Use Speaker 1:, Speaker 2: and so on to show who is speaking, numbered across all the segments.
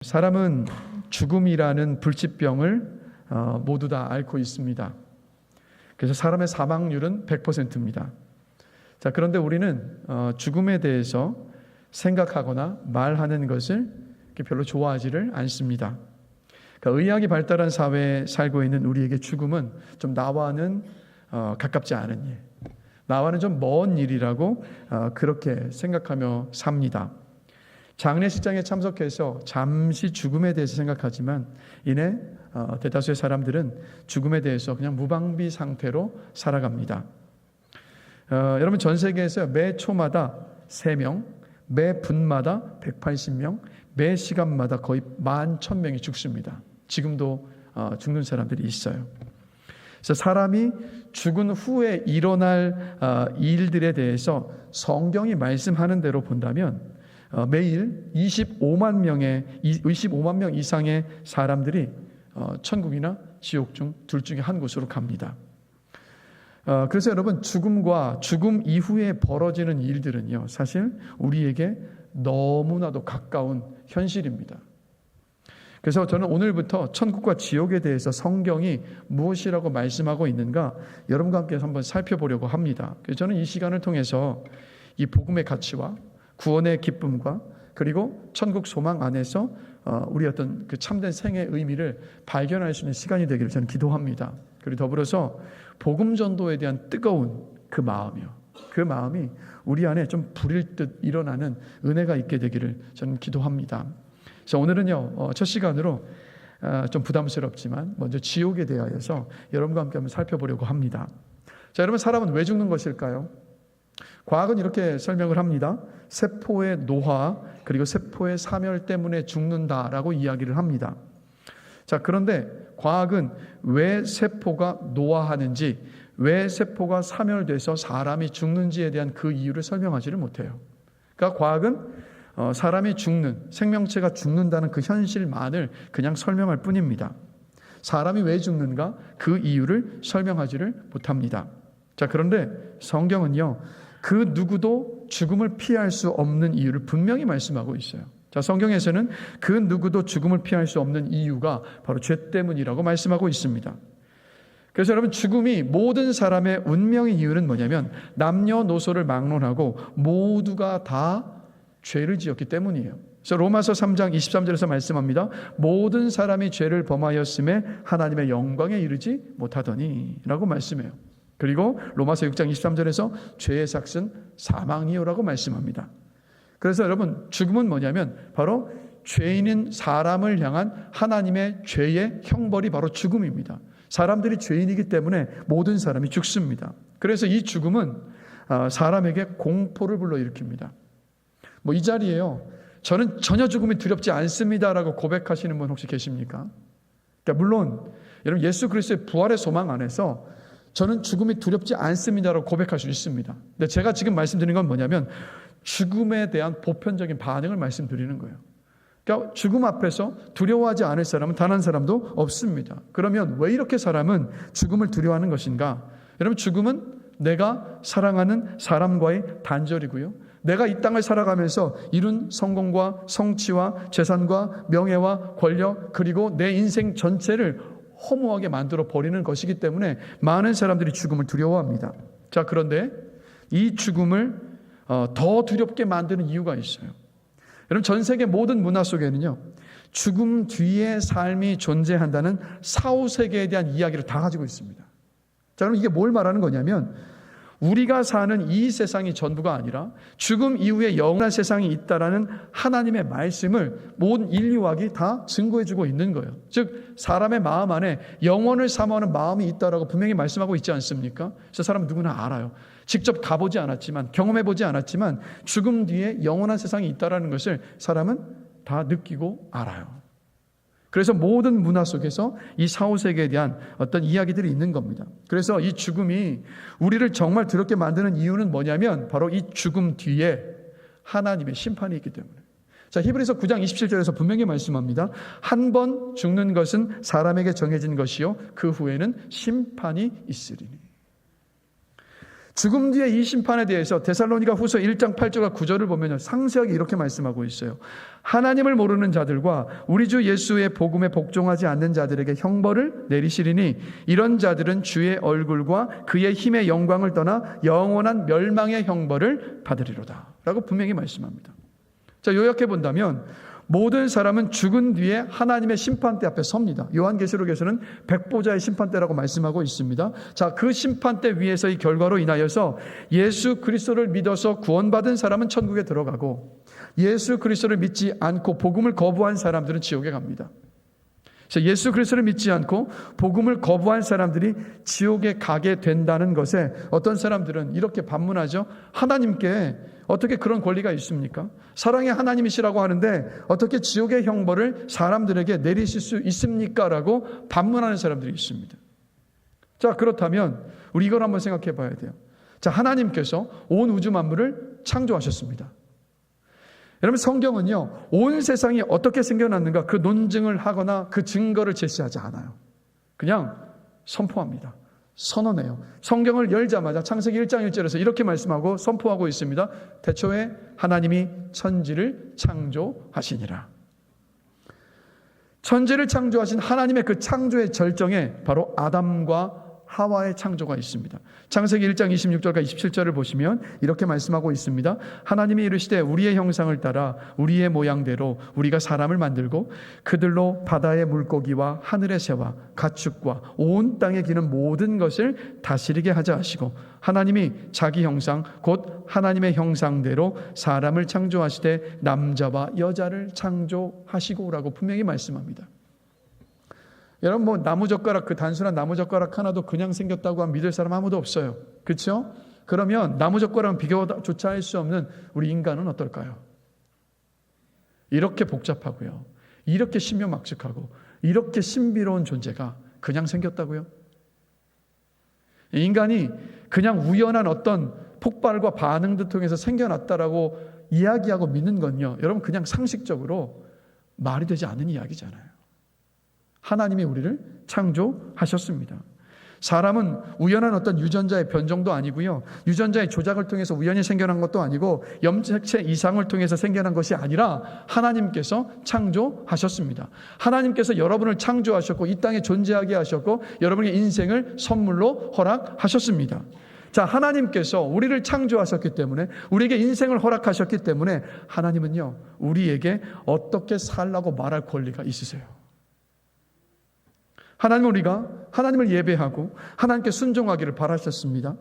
Speaker 1: 사람은 죽음이라는 불치병을 모두 다 앓고 있습니다. 그래서 사람의 사망률은 100%입니다. 자, 그런데 우리는 죽음에 대해서 생각하거나 말하는 것을 별로 좋아하지를 않습니다. 그러니까 의학이 발달한 사회에 살고 있는 우리에게 죽음은 좀 나와는 가깝지 않은 일, 나와는 좀 먼 일이라고 그렇게 생각하며 삽니다. 장례식장에 참석해서 잠시 죽음에 대해서 생각하지만 이내 대다수의 사람들은 죽음에 대해서 그냥 무방비 상태로 살아갑니다. 여러분, 전 세계에서 매 초마다 3명, 매 분마다 180명, 매 시간마다 거의 11,000명이 죽습니다. 지금도 죽는 사람들이 있어요. 그래서 사람이 죽은 후에 일어날 일들에 대해서 성경이 말씀하는 대로 본다면 매일 25만 명 이상의 사람들이 천국이나 지옥 중 둘 중에 한 곳으로 갑니다. 그래서 여러분, 죽음과 죽음 이후에 벌어지는 일들은요, 사실 우리에게 너무나도 가까운 현실입니다. 그래서 저는 오늘부터 천국과 지옥에 대해서 성경이 무엇이라고 말씀하고 있는가 여러분과 함께 한번 살펴보려고 합니다. 그래서 저는 이 시간을 통해서 이 복음의 가치와 구원의 기쁨과 그리고 천국 소망 안에서 우리 어떤 그 참된 생의 의미를 발견할 수 있는 시간이 되기를 저는 기도합니다. 그리고 더불어서 복음 전도에 대한 뜨거운 그 마음이요, 그 마음이 우리 안에 좀 불일 듯 일어나는 은혜가 있게 되기를 저는 기도합니다. 그래서 오늘은요, 첫 시간으로 좀 부담스럽지만 먼저 지옥에 대하여서 여러분과 함께 한번 살펴보려고 합니다. 자, 여러분, 사람은 왜 죽는 것일까요? 과학은 이렇게 설명을 합니다. 세포의 노화 그리고 세포의 사멸 때문에 죽는다라고 이야기를 합니다. 자, 그런데 과학은 왜 세포가 노화하는지, 왜 세포가 사멸돼서 사람이 죽는지에 대한 그 이유를 설명하지를 못해요. 그러니까 과학은 사람이 죽는, 생명체가 죽는다는 그 현실만을 그냥 설명할 뿐입니다. 사람이 왜 죽는가, 그 이유를 설명하지를 못합니다. 자, 그런데 성경은요, 그 누구도 죽음을 피할 수 없는 이유를 분명히 말씀하고 있어요. 자, 성경에서는 그 누구도 죽음을 피할 수 없는 이유가 바로 죄 때문이라고 말씀하고 있습니다. 그래서 여러분, 죽음이 모든 사람의 운명의 이유는 뭐냐면 남녀노소를 막론하고 모두가 다 죄를 지었기 때문이에요. 그래서 로마서 3장 23절에서 말씀합니다. 모든 사람이 죄를 범하였음에 하나님의 영광에 이르지 못하더니 라고 말씀해요. 그리고 로마서 6장 23절에서 죄의 삭은 사망이요라고 말씀합니다. 그래서 여러분, 죽음은 뭐냐면 바로 죄인인 사람을 향한 하나님의 죄의 형벌이 바로 죽음입니다. 사람들이 죄인이기 때문에 모든 사람이 죽습니다. 그래서 이 죽음은 사람에게 공포를 불러일으킵니다. 이 자리에요, 저는 전혀 죽음이 두렵지 않습니다라고 고백하시는 분 혹시 계십니까? 그러니까 물론 여러분, 예수 그리스도의 부활의 소망 안에서 저는 죽음이 두렵지 않습니다라고 고백할 수 있습니다. 근데 제가 지금 말씀드리는 건 뭐냐면 죽음에 대한 보편적인 반응을 말씀드리는 거예요. 그러니까 죽음 앞에서 두려워하지 않을 사람은 단 한 사람도 없습니다. 그러면 왜 이렇게 사람은 죽음을 두려워하는 것인가? 여러분, 죽음은 내가 사랑하는 사람과의 단절이고요, 내가 이 땅을 살아가면서 이룬 성공과 성취와 재산과 명예와 권력 그리고 내 인생 전체를 허무하게 만들어 버리는 것이기 때문에 많은 사람들이 죽음을 두려워합니다. 자, 그런데 이 죽음을 더 두렵게 만드는 이유가 있어요. 여러분, 전 세계 모든 문화 속에는요, 죽음 뒤에 삶이 존재한다는 사후세계에 대한 이야기를 다 가지고 있습니다. 자, 그럼 이게 뭘 말하는 거냐면 우리가 사는 이 세상이 전부가 아니라 죽음 이후에 영원한 세상이 있다라는 하나님의 말씀을 모든 인류학이 다 증거해주고 있는 거예요. 즉, 사람의 마음 안에 영원을 사모하는 마음이 있다라고 분명히 말씀하고 있지 않습니까? 그래서 사람 누구나 알아요. 직접 가보지 않았지만, 경험해보지 않았지만 죽음 뒤에 영원한 세상이 있다라는 것을 사람은 다 느끼고 알아요. 그래서 모든 문화 속에서 이 사후세계에 대한 어떤 이야기들이 있는 겁니다. 그래서 이 죽음이 우리를 정말 두렵게 만드는 이유는 뭐냐면 바로 이 죽음 뒤에 하나님의 심판이 있기 때문에. 자, 히브리서 9장 27절에서 분명히 말씀합니다. 한 번 죽는 것은 사람에게 정해진 것이요 그 후에는 심판이 있으리니. 죽음 뒤에 이 심판에 대해서 데살로니가 후서 1장 8절과 9절을 보면 상세하게 이렇게 말씀하고 있어요. 하나님을 모르는 자들과 우리 주 예수의 복음에 복종하지 않는 자들에게 형벌을 내리시리니 이런 자들은 주의 얼굴과 그의 힘의 영광을 떠나 영원한 멸망의 형벌을 받으리로다 라고 분명히 말씀합니다. 자, 요약해 본다면 모든 사람은 죽은 뒤에 하나님의 심판대 앞에 섭니다. 요한계시록에서는 백보자의 심판대라고 말씀하고 있습니다. 자, 그 심판대 위에서의 결과로 인하여서 예수 그리스도를 믿어서 구원받은 사람은 천국에 들어가고 예수 그리스도를 믿지 않고 복음을 거부한 사람들은 지옥에 갑니다. 그래서 예수 그리스도를 믿지 않고 복음을 거부한 사람들이 지옥에 가게 된다는 것에 어떤 사람들은 이렇게 반문하죠. 하나님께 어떻게 그런 권리가 있습니까? 사랑의 하나님이시라고 하는데 어떻게 지옥의 형벌을 사람들에게 내리실 수 있습니까? 라고 반문하는 사람들이 있습니다. 자, 그렇다면 우리 이걸 한번 생각해 봐야 돼요. 자, 하나님께서 온 우주 만물을 창조하셨습니다. 여러분, 성경은요, 온 세상이 어떻게 생겨났는가 그 논증을 하거나 그 증거를 제시하지 않아요. 그냥 선포합니다. 선언해요. 성경을 열자마자 창세기 1장 1절에서 이렇게 말씀하고 선포하고 있습니다. 태초에 하나님이 천지를 창조하시니라. 천지를 창조하신 하나님의 그 창조의 절정에 바로 아담과 하와의 창조가 있습니다. 창세기 1장 26절과 27절을 보시면 이렇게 말씀하고 있습니다. 하나님이 이르시되 우리의 형상을 따라 우리의 모양대로 우리가 사람을 만들고 그들로 바다의 물고기와 하늘의 새와 가축과 온 땅에 기는 모든 것을 다스리게 하자 하시고 하나님이 자기 형상 곧 하나님의 형상대로 사람을 창조하시되 남자와 여자를 창조하시고라고 분명히 말씀합니다. 여러분, 뭐 나무젓가락, 그 단순한 나무젓가락 하나도 그냥 생겼다고 하면 믿을 사람 아무도 없어요. 그렇죠? 그러면 나무젓가락은 비교조차 할 수 없는 우리 인간은 어떨까요? 이렇게 복잡하고요, 이렇게 신묘막측하고 이렇게 신비로운 존재가 그냥 생겼다고요? 인간이 그냥 우연한 어떤 폭발과 반응들 통해서 생겨났다라고 이야기하고 믿는 건요, 여러분, 그냥 상식적으로 말이 되지 않는 이야기잖아요. 하나님이 우리를 창조하셨습니다. 사람은 우연한 어떤 유전자의 변종도 아니고요, 유전자의 조작을 통해서 우연히 생겨난 것도 아니고 염색체 이상을 통해서 생겨난 것이 아니라 하나님께서 창조하셨습니다. 하나님께서 여러분을 창조하셨고 이 땅에 존재하게 하셨고 여러분의 인생을 선물로 허락하셨습니다. 자, 하나님께서 우리를 창조하셨기 때문에, 우리에게 인생을 허락하셨기 때문에 하나님은요, 우리에게 어떻게 살라고 말할 권리가 있으세요. 하나님은 우리가 하나님을 예배하고 하나님께 순종하기를 바라셨습니다.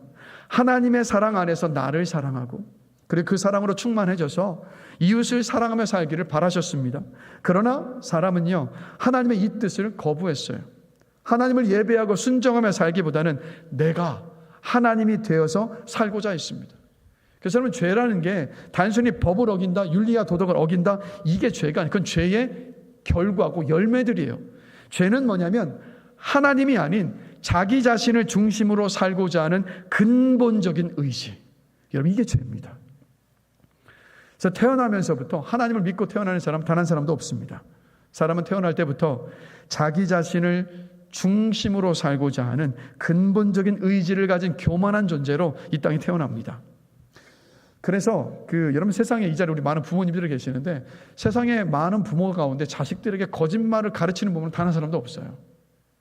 Speaker 1: 하나님의 사랑 안에서 나를 사랑하고 그리고 그 사랑으로 충만해져서 이웃을 사랑하며 살기를 바라셨습니다. 그러나 사람은요, 하나님의 이 뜻을 거부했어요. 하나님을 예배하고 순종하며 살기보다는 내가 하나님이 되어서 살고자 했습니다. 그래서 여러분, 죄라는 게 단순히 법을 어긴다, 윤리와 도덕을 어긴다, 이게 죄가 아니고 그건 죄의 결과고 열매들이에요. 죄는 뭐냐면 하나님이 아닌 자기 자신을 중심으로 살고자 하는 근본적인 의지. 여러분, 이게 죄입니다. 그래서 태어나면서부터 하나님을 믿고 태어나는 사람 단 한 사람도 없습니다. 사람은 태어날 때부터 자기 자신을 중심으로 살고자 하는 근본적인 의지를 가진 교만한 존재로 이 땅에 태어납니다. 그래서 여러분, 세상에 이 자리에 우리 많은 부모님들이 계시는데 세상에 많은 부모 가운데 자식들에게 거짓말을 가르치는 부모는 단 한 사람도 없어요.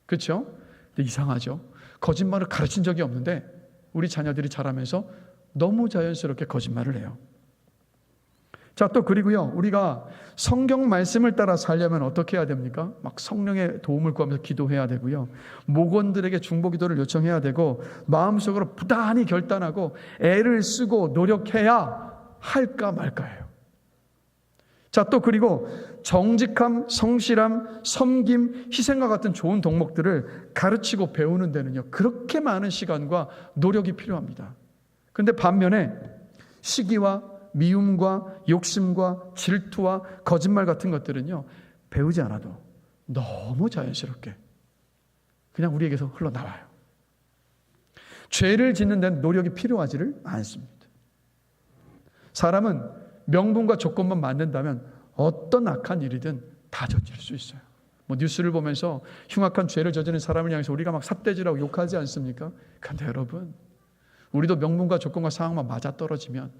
Speaker 1: 그렇죠? 근데 이상하죠? 거짓말을 가르친 적이 없는데 우리 자녀들이 자라면서 너무 자연스럽게 거짓말을 해요. 자, 또 그리고요, 우리가 성경 말씀을 따라 살려면 어떻게 해야 됩니까? 막 성령의 도움을 구하면서 기도해야 되고요, 목원들에게 중보기도를 요청해야 되고 마음속으로 부단히 결단하고 애를 쓰고 노력해야 할까 말까예요. 자, 또 그리고 정직함, 성실함, 섬김, 희생과 같은 좋은 덕목들을 가르치고 배우는 데는요, 그렇게 많은 시간과 노력이 필요합니다. 그런데 반면에 시기와 미움과 욕심과 질투와 거짓말 같은 것들은요, 배우지 않아도 너무 자연스럽게 그냥 우리에게서 흘러나와요. 죄를 짓는 데는 노력이 필요하지를 않습니다. 사람은 명분과 조건만 만든다면 어떤 악한 일이든 다 저지를 수 있어요. 뭐 뉴스를 보면서 흉악한 죄를 저지른 사람을 향해서 우리가 막 삿대질하고 욕하지 않습니까? 그런데 여러분, 우리도 명분과 조건과 상황만 맞아떨어지면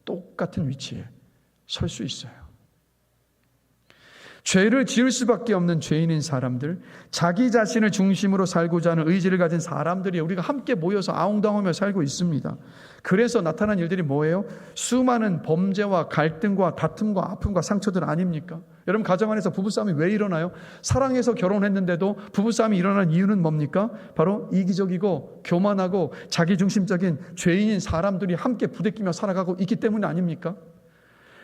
Speaker 1: 똑같은 위치에 설 수 있어요. 죄를 지을 수밖에 없는 죄인인 사람들, 자기 자신을 중심으로 살고자 하는 의지를 가진 사람들이 우리가 함께 모여서 아웅다웅하며 살고 있습니다. 그래서 나타난 일들이 뭐예요? 수많은 범죄와 갈등과 다툼과 아픔과 상처들 아닙니까? 여러분, 가정 안에서 부부싸움이 왜 일어나요? 사랑해서 결혼했는데도 부부싸움이 일어나는 이유는 뭡니까? 바로 이기적이고 교만하고 자기중심적인 죄인인 사람들이 함께 부대끼며 살아가고 있기 때문 아닙니까?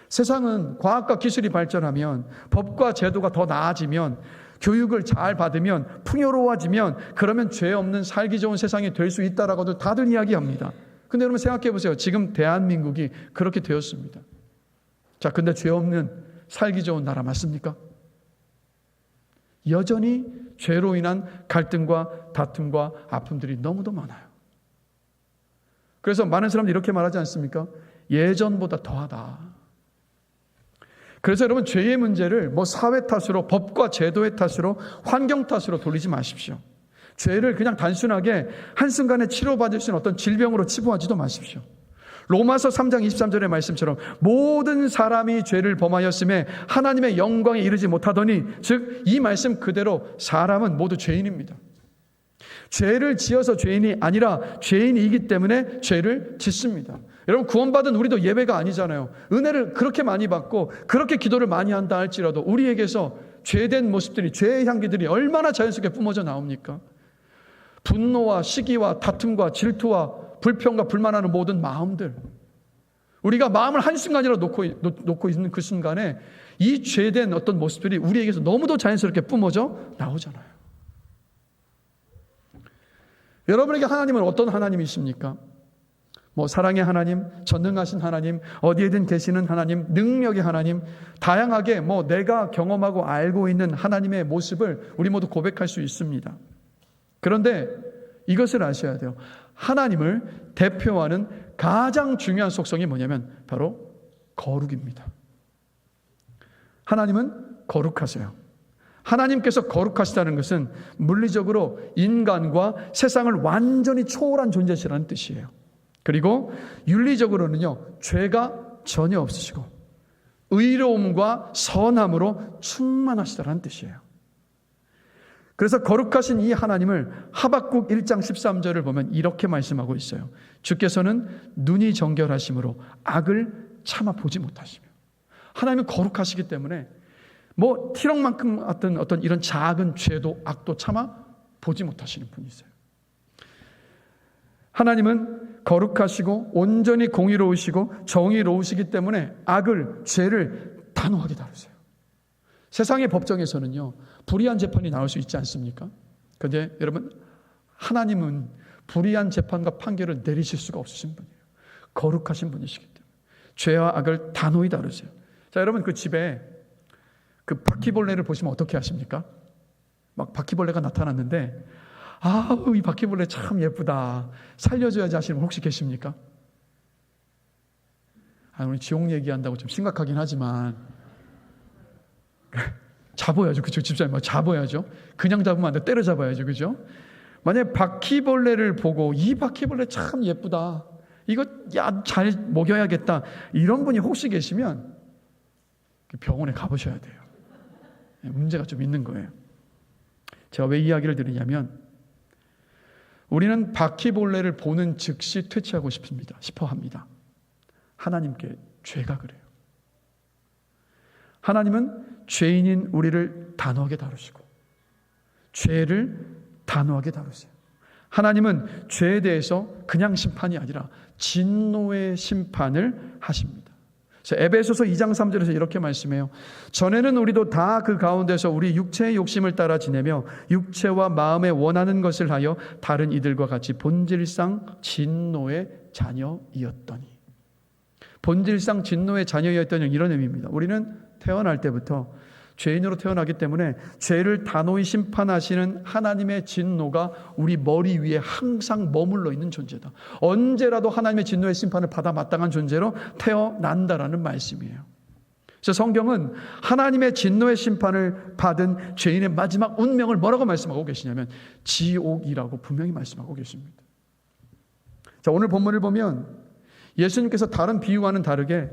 Speaker 1: 세상은 과학과 기술이 발전하면, 법과 제도가 더 나아지면, 교육을 잘 받으면, 풍요로워지면, 그러면 죄 없는 살기 좋은 세상이 될 수 있다라고도 다들 이야기합니다. 근데 여러분 생각해 보세요. 지금 대한민국이 그렇게 되었습니다. 자, 근데 죄 없는 살기 좋은 나라 맞습니까? 여전히 죄로 인한 갈등과 다툼과 아픔들이 너무도 많아요. 그래서 많은 사람들이 이렇게 말하지 않습니까? 예전보다 더하다. 그래서 여러분, 죄의 문제를 뭐 사회 탓으로, 법과 제도의 탓으로, 환경 탓으로 돌리지 마십시오. 죄를 그냥 단순하게 한순간에 치료받을 수 있는 어떤 질병으로 치부하지도 마십시오. 로마서 3장 23절의 말씀처럼 모든 사람이 죄를 범하였음에 하나님의 영광에 이르지 못하더니, 즉 이 말씀 그대로 사람은 모두 죄인입니다. 죄를 지어서 죄인이 아니라 죄인이기 때문에 죄를 짓습니다. 여러분, 구원받은 우리도 예외가 아니잖아요. 은혜를 그렇게 많이 받고 그렇게 기도를 많이 한다 할지라도 우리에게서 죄된 모습들이, 죄의 향기들이 얼마나 자연스럽게 뿜어져 나옵니까? 분노와 시기와 다툼과 질투와 불평과 불만하는 모든 마음들, 우리가 마음을 한순간이라도 놓고 있는 그 순간에 이 죄된 어떤 모습들이 우리에게서 너무도 자연스럽게 뿜어져 나오잖아요. 여러분에게 하나님은 어떤 하나님이십니까? 뭐 사랑의 하나님, 전능하신 하나님, 어디에든 계시는 하나님, 능력의 하나님, 다양하게 뭐 내가 경험하고 알고 있는 하나님의 모습을 우리 모두 고백할 수 있습니다. 그런데 이것을 아셔야 돼요. 하나님을 대표하는 가장 중요한 속성이 뭐냐면 바로 거룩입니다. 하나님은 거룩하세요. 하나님께서 거룩하시다는 것은 물리적으로 인간과 세상을 완전히 초월한 존재시라는 뜻이에요. 그리고 윤리적으로는요, 죄가 전혀 없으시고 의로움과 선함으로 충만하시다는 뜻이에요. 그래서 거룩하신 이 하나님을 하박국 1장 13절을 보면 이렇게 말씀하고 있어요. 주께서는 눈이 정결하심으로 악을 참아 보지 못하시며. 하나님은 거룩하시기 때문에 뭐 티럭만큼 어떤 이런 작은 죄도 악도 참아 보지 못하시는 분이세요. 하나님은 거룩하시고 온전히 공의로우시고 정의로우시기 때문에 악을, 죄를 단호하게 다루세요. 세상의 법정에서는요, 불의한 재판이 나올 수 있지 않습니까? 그런데 여러분, 하나님은 불의한 재판과 판결을 내리실 수가 없으신 분이에요. 거룩하신 분이시기 때문에 죄와 악을 단호히 다루세요. 자, 여러분, 그 집에 그 바퀴벌레를 보시면 어떻게 하십니까? 막 바퀴벌레가 나타났는데, 아우, 이 바퀴벌레 참 예쁘다, 살려줘야지 하시는 분 혹시 계십니까? 오늘 지옥 얘기한다고 좀 심각하긴 하지만 잡아야죠. 그죠? 집사님, 잡아야죠. 그냥 잡으면 안 돼. 때려잡아야죠. 그죠? 만약에 바퀴벌레를 보고 이 바퀴벌레 참 예쁘다, 이거 잘 먹여야겠다, 이런 분이 혹시 계시면 병원에 가보셔야 돼요. 문제가 좀 있는 거예요. 제가 왜 이야기를 드리냐면, 우리는 바퀴벌레를 보는 즉시 퇴치하고 싶어 합니다. 하나님께 죄가 그래요. 하나님은 죄인인 우리를 단호하게 다루시고 죄를 단호하게 다루세요. 하나님은 죄에 대해서 그냥 심판이 아니라 진노의 심판을 하십니다. 그래서 에베소서 2장 3절에서 이렇게 말씀해요. 전에는 우리도 다 그 가운데서 우리 육체의 욕심을 따라 지내며 육체와 마음에 원하는 것을 하여 다른 이들과 같이 본질상 진노의 자녀이었더니. 본질상 진노의 자녀였더니 이런 의미입니다. 우리는 태어날 때부터 죄인으로 태어나기 때문에 죄를 단호히 심판하시는 하나님의 진노가 우리 머리 위에 항상 머물러 있는 존재다. 언제라도 하나님의 진노의 심판을 받아 마땅한 존재로 태어난다라는 말씀이에요. 그래서 성경은 하나님의 진노의 심판을 받은 죄인의 마지막 운명을 뭐라고 말씀하고 계시냐면 지옥이라고 분명히 말씀하고 계십니다. 자, 오늘 본문을 보면 예수님께서 다른 비유와는 다르게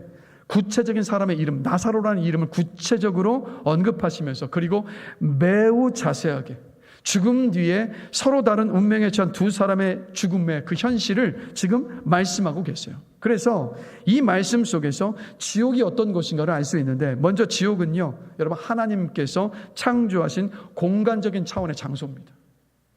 Speaker 1: 구체적인 사람의 이름, 나사로라는 이름을 구체적으로 언급하시면서, 그리고 매우 자세하게 죽음 뒤에 서로 다른 운명에 처한 두 사람의 죽음의 그 현실을 지금 말씀하고 계세요. 그래서 이 말씀 속에서 지옥이 어떤 곳인가를 알 수 있는데, 먼저 지옥은요, 여러분, 하나님께서 창조하신 공간적인 차원의 장소입니다.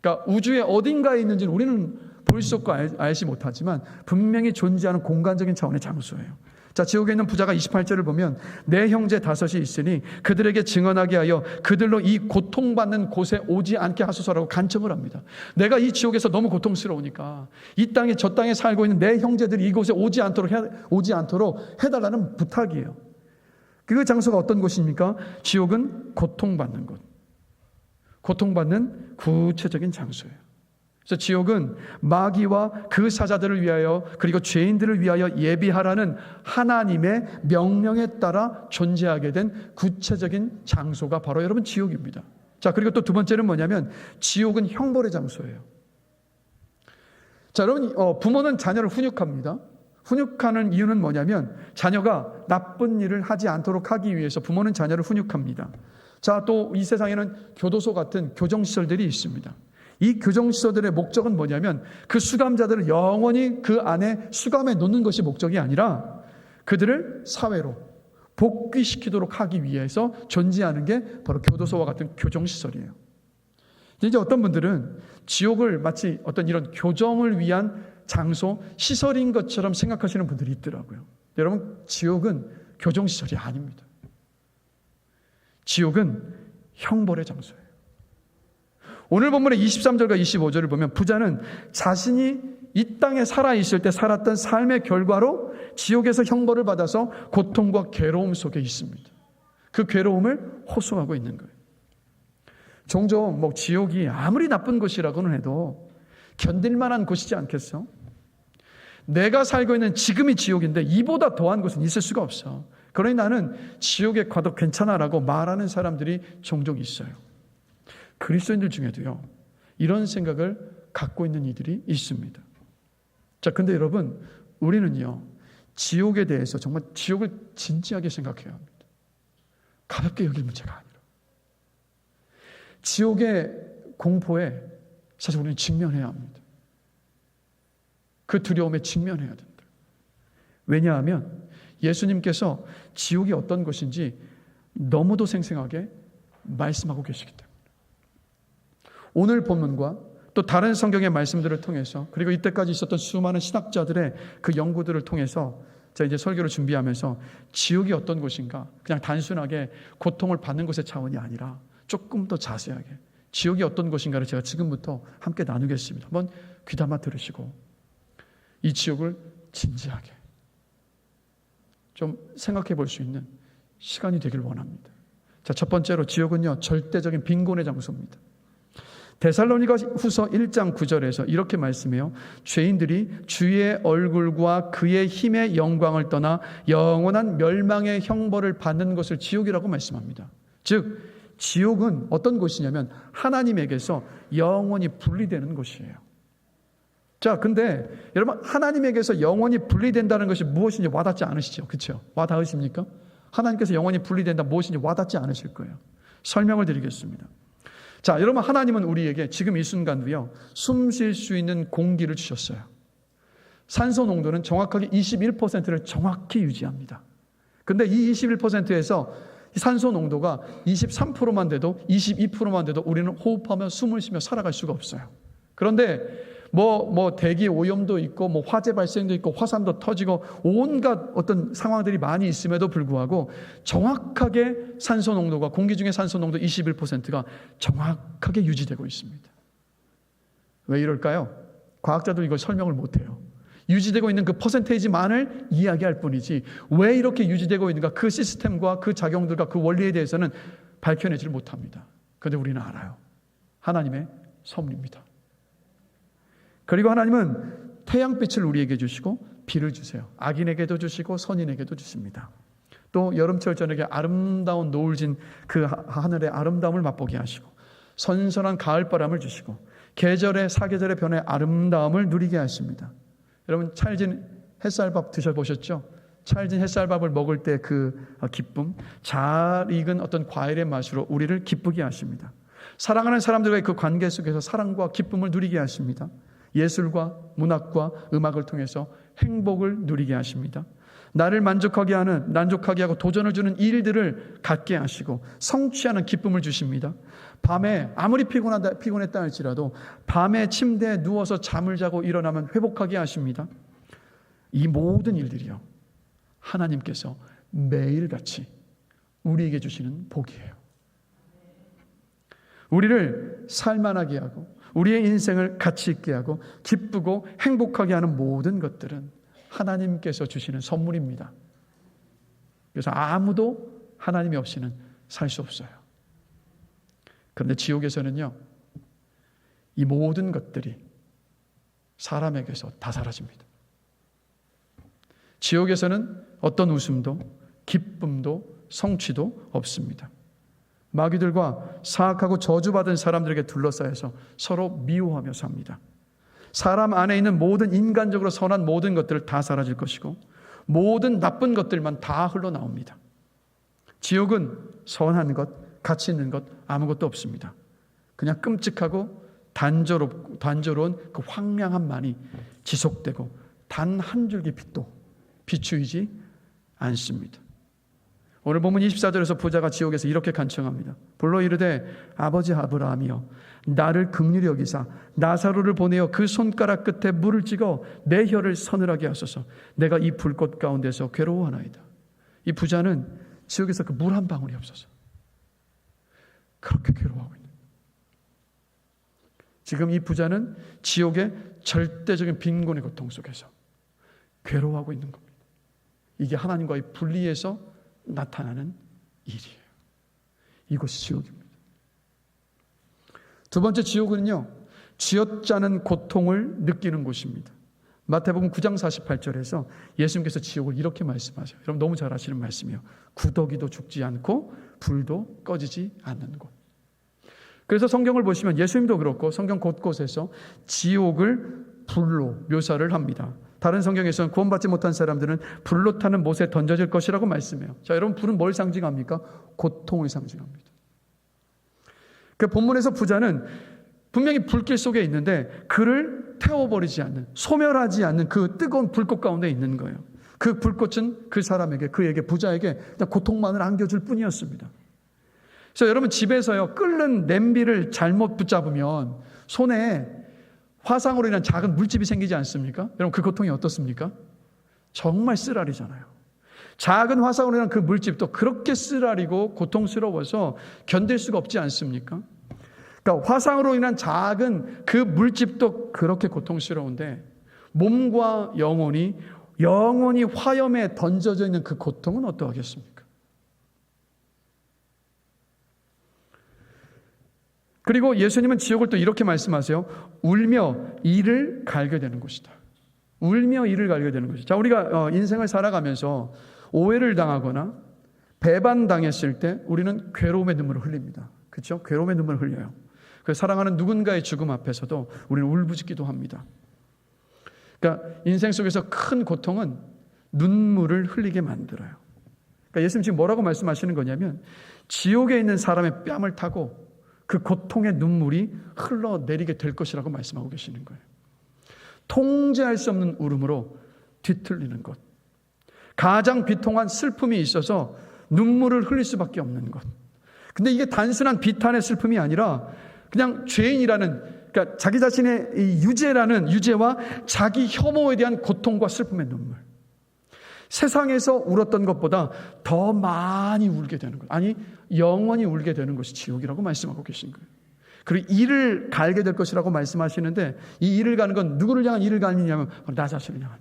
Speaker 1: 그러니까 우주의 어딘가에 있는지는 우리는 볼 수 없고 알지 못하지만 분명히 존재하는 공간적인 차원의 장소예요. 자, 지옥에 있는 부자가 28절을 보면 내 형제 다섯이 있으니 그들에게 증언하게 하여 그들로 이 고통받는 곳에 오지 않게 하소서라고 간청을 합니다. 내가 이 지옥에서 너무 고통스러우니까 이 땅에, 저 땅에 살고 있는 내 형제들이 이곳에 오지 않도록 해달라는 부탁이에요. 그 장소가 어떤 곳입니까? 지옥은 고통받는 곳, 고통받는 구체적인 장소예요. 그래서 지옥은 마귀와 그 사자들을 위하여, 그리고 죄인들을 위하여 예비하라는 하나님의 명령에 따라 존재하게 된 구체적인 장소가 바로 여러분 지옥입니다. 자, 그리고 또 두 번째는 뭐냐면 지옥은 형벌의 장소예요. 자, 여러분, 부모는 자녀를 훈육합니다. 훈육하는 이유는 뭐냐면 자녀가 나쁜 일을 하지 않도록 하기 위해서 부모는 자녀를 훈육합니다. 자, 또 이 세상에는 교도소 같은 교정시설들이 있습니다. 이 교정시설들의 목적은 뭐냐면 그 수감자들을 영원히 그 안에 수감해 놓는 것이 목적이 아니라 그들을 사회로 복귀시키도록 하기 위해서 존재하는 게 바로 교도소와 같은 교정시설이에요. 이제 어떤 분들은 지옥을 마치 어떤 이런 교정을 위한 장소, 시설인 것처럼 생각하시는 분들이 있더라고요. 여러분, 지옥은 교정시설이 아닙니다. 지옥은 형벌의 장소예요. 오늘 본문의 23절과 25절을 보면 부자는 자신이 이 땅에 살아있을 때 살았던 삶의 결과로 지옥에서 형벌을 받아서 고통과 괴로움 속에 있습니다. 그 괴로움을 호소하고 있는 거예요. 종종 지옥이 아무리 나쁜 곳이라고는 해도 견딜 만한 곳이지 않겠어? 내가 살고 있는 지금이 지옥인데 이보다 더한 곳은 있을 수가 없어. 그러니 나는 지옥에 가도 괜찮아라고 말하는 사람들이 종종 있어요. 그리스도인들 중에도요, 이런 생각을 갖고 있는 이들이 있습니다. 자, 근데 여러분, 우리는요, 지옥에 대해서 정말 지옥을 진지하게 생각해야 합니다. 가볍게 여길 문제가 아니라. 지옥의 공포에 사실 우리는 직면해야 합니다. 그 두려움에 직면해야 된다. 왜냐하면 예수님께서 지옥이 어떤 것인지 너무도 생생하게 말씀하고 계시기 때문에. 오늘 본문과 또 다른 성경의 말씀들을 통해서, 그리고 이때까지 있었던 수많은 신학자들의 그 연구들을 통해서 제가 이제 설교를 준비하면서 지옥이 어떤 곳인가, 그냥 단순하게 고통을 받는 것의 차원이 아니라 조금 더 자세하게 지옥이 어떤 곳인가를 제가 지금부터 함께 나누겠습니다. 한번 귀담아 들으시고 이 지옥을 진지하게 좀 생각해 볼 수 있는 시간이 되길 원합니다. 자, 첫 번째로 지옥은요, 절대적인 빈곤의 장소입니다. 데살로니가 후서 1장 9절에서 이렇게 말씀해요. 죄인들이 주의 얼굴과 그의 힘의 영광을 떠나 영원한 멸망의 형벌을 받는 것을 지옥이라고 말씀합니다. 즉, 지옥은 어떤 곳이냐면 하나님에게서 영원히 분리되는 곳이에요. 자, 근데 여러분, 하나님에게서 영원히 분리된다는 것이 무엇인지 와닿지 않으시죠? 그렇죠? 와닿으십니까? 하나님께서 영원히 분리된다 무엇인지 와닿지 않으실 거예요. 설명을 드리겠습니다. 자, 여러분, 하나님은 우리에게 지금 이 순간도요, 숨 쉴 수 있는 공기를 주셨어요. 산소 농도는 정확하게 21%를 정확히 유지합니다. 근데 이 21%에서 산소 농도가 23%만 돼도, 22%만 돼도 우리는 호흡하며 숨을 쉬며 살아갈 수가 없어요. 그런데 대기 오염도 있고, 화재 발생도 있고, 화산도 터지고, 온갖 어떤 상황들이 많이 있음에도 불구하고 정확하게 산소 농도가, 공기 중에 산소 농도 21%가 정확하게 유지되고 있습니다. 왜 이럴까요? 과학자도 이걸 설명을 못해요. 유지되고 있는 그 퍼센테이지만을 이야기할 뿐이지 왜 이렇게 유지되고 있는가, 그 시스템과 그 작용들과 그 원리에 대해서는 밝혀내지를 못합니다. 그런데 우리는 알아요. 하나님의 섭리입니다. 그리고 하나님은 태양빛을 우리에게 주시고 비를 주세요. 악인에게도 주시고 선인에게도 주십니다. 또 여름철 저녁에 아름다운 노을 진 그 하늘의 아름다움을 맛보게 하시고, 선선한 가을바람을 주시고, 계절의 사계절의 변화의 아름다움을 누리게 하십니다. 여러분 찰진 햇살밥 드셔보셨죠? 찰진 햇살밥을 먹을 때 그 기쁨, 잘 익은 어떤 과일의 맛으로 우리를 기쁘게 하십니다. 사랑하는 사람들과의 그 관계 속에서 사랑과 기쁨을 누리게 하십니다. 예술과 문학과 음악을 통해서 행복을 누리게 하십니다. 나를 만족하게 하고 도전을 주는 일들을 갖게 하시고 성취하는 기쁨을 주십니다. 밤에 아무리 피곤했다 할지라도 밤에 침대에 누워서 잠을 자고 일어나면 회복하게 하십니다. 이 모든 일들이요, 하나님께서 매일같이 우리에게 주시는 복이에요. 우리를 살만하게 하고 우리의 인생을 가치 있게 하고 기쁘고 행복하게 하는 모든 것들은 하나님께서 주시는 선물입니다. 그래서 아무도 하나님이 없이는 살 수 없어요. 그런데 지옥에서는요, 이 모든 것들이 사람에게서 다 사라집니다. 지옥에서는 어떤 웃음도 기쁨도 성취도 없습니다. 마귀들과 사악하고 저주받은 사람들에게 둘러싸여서 서로 미워하며 삽니다. 사람 안에 있는 모든 인간적으로 선한 모든 것들을 다 사라질 것이고 모든 나쁜 것들만 다 흘러나옵니다. 지옥은 선한 것, 가치 있는 것 아무것도 없습니다. 그냥 끔찍하고 단조로운 그 황량함만이 지속되고 단 한 줄기 빛도 비추이지 않습니다. 오늘 본문 24절에서 부자가 지옥에서 이렇게 간청합니다. 불러 이르되 아버지 아브라함이여 나를 긍휼히 여기사 나사로를 보내어 그 손가락 끝에 물을 찍어 내 혀를 서늘하게 하소서. 내가 이 불꽃 가운데서 괴로워하나이다. 이 부자는 지옥에서 그 물 한 방울이 없어서 그렇게 괴로워하고 있는, 지금 이 부자는 지옥의 절대적인 빈곤의 고통 속에서 괴로워하고 있는 겁니다. 이게 하나님과의 분리에서 나타나는 일이에요. 이것이 지옥입니다. 두 번째 지옥은요, 쥐어짜는 고통을 느끼는 곳입니다. 마태복음 9장 48절에서 예수님께서 지옥을 이렇게 말씀하세요. 여러분 너무 잘 아시는 말씀이에요. 구더기도 죽지 않고 불도 꺼지지 않는 곳. 그래서 성경을 보시면 예수님도 그렇고 성경 곳곳에서 지옥을 불로 묘사를 합니다. 다른 성경에서는 구원받지 못한 사람들은 불로 타는 못에 던져질 것이라고 말씀해요. 자, 여러분 불은 뭘 상징합니까? 고통을 상징합니다. 그 본문에서 부자는 분명히 불길 속에 있는데 그를 태워버리지 않는, 소멸하지 않는 그 뜨거운 불꽃 가운데 있는 거예요. 그 불꽃은 그 사람에게, 그에게, 부자에게 그냥 고통만을 안겨줄 뿐이었습니다. 그래서 여러분 집에서요, 끓는 냄비를 잘못 붙잡으면 손에 화상으로 인한 작은 물집이 생기지 않습니까? 여러분 그 고통이 어떻습니까? 정말 쓰라리잖아요. 작은 화상으로 인한 그 물집도 그렇게 쓰라리고 고통스러워서 견딜 수가 없지 않습니까? 그러니까 화상으로 인한 작은 그 물집도 그렇게 고통스러운데 몸과 영혼이 화염에 던져져 있는 그 고통은 어떠하겠습니까? 그리고 예수님은 지옥을 또 이렇게 말씀하세요. 울며 이를 갈게 되는 곳이다. 울며 이를 갈게 되는 곳이다. 자, 우리가 인생을 살아가면서 오해를 당하거나 배반당했을 때 우리는 괴로움의 눈물을 흘립니다. 그렇죠? 괴로움의 눈물을 흘려요. 그래서 사랑하는 누군가의 죽음 앞에서도 우리는 울부짖기도 합니다. 그러니까 인생 속에서 큰 고통은 눈물을 흘리게 만들어요. 그러니까 예수님 지금 뭐라고 말씀하시는 거냐면 지옥에 있는 사람의 뺨을 타고 그 고통의 눈물이 흘러내리게 될 것이라고 말씀하고 계시는 거예요. 통제할 수 없는 울음으로 뒤틀리는 것, 가장 비통한 슬픔이 있어서 눈물을 흘릴 수밖에 없는 것. 근데 이게 단순한 비탄의 슬픔이 아니라 그냥 죄인이라는, 그러니까 자기 자신의 이 유죄와 자기 혐오에 대한 고통과 슬픔의 눈물. 세상에서 울었던 것보다 더 많이 울게 되는 것, 아니 영원히 울게 되는 것이 지옥이라고 말씀하고 계신 거예요. 그리고 이를 갈게 될 것이라고 말씀하시는데 이 이를 가는 건 누구를 향한 이를 가느냐면 나 자신을 향한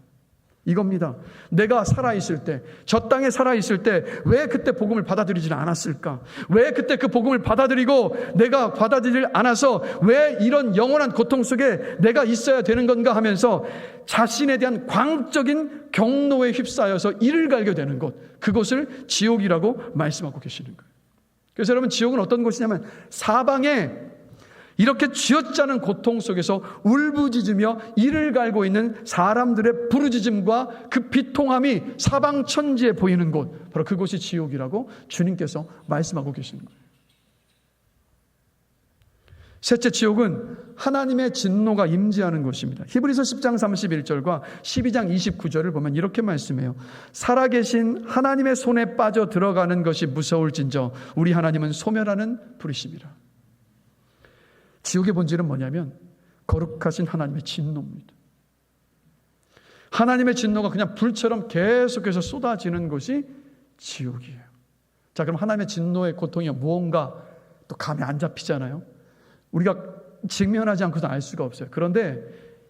Speaker 1: 이겁니다. 내가 살아있을 때, 저 땅에 살아있을 때 왜 그때 복음을 받아들이지 않았을까? 왜 그때 그 복음을 받아들이고 내가 받아들이지 않아서 왜 이런 영원한 고통 속에 내가 있어야 되는 건가 하면서 자신에 대한 광적인 경노에 휩싸여서 이를 갈게 되는 곳, 그곳을 지옥이라고 말씀하고 계시는 거예요. 그래서 여러분 지옥은 어떤 곳이냐면 사방에 이렇게 쥐어짜는 고통 속에서 울부짖으며 이를 갈고 있는 사람들의 부르짖음과 그 비통함이 사방천지에 보이는 곳, 바로 그곳이 지옥이라고 주님께서 말씀하고 계시는 거예요. 셋째, 지옥은 하나님의 진노가 임재하는 곳입니다. 히브리서 10장 31절과 12장 29절을 보면 이렇게 말씀해요. 살아계신 하나님의 손에 빠져 들어가는 것이 무서울진저 우리 하나님은 소멸하는 불이심이라. 지옥의 본질은 뭐냐면 거룩하신 하나님의 진노입니다. 하나님의 진노가 그냥 불처럼 계속해서 쏟아지는 것이 지옥이에요. 자, 그럼 하나님의 진노의 고통이 무언가 또 감이 안 잡히잖아요. 우리가 직면하지 않고도 알 수가 없어요. 그런데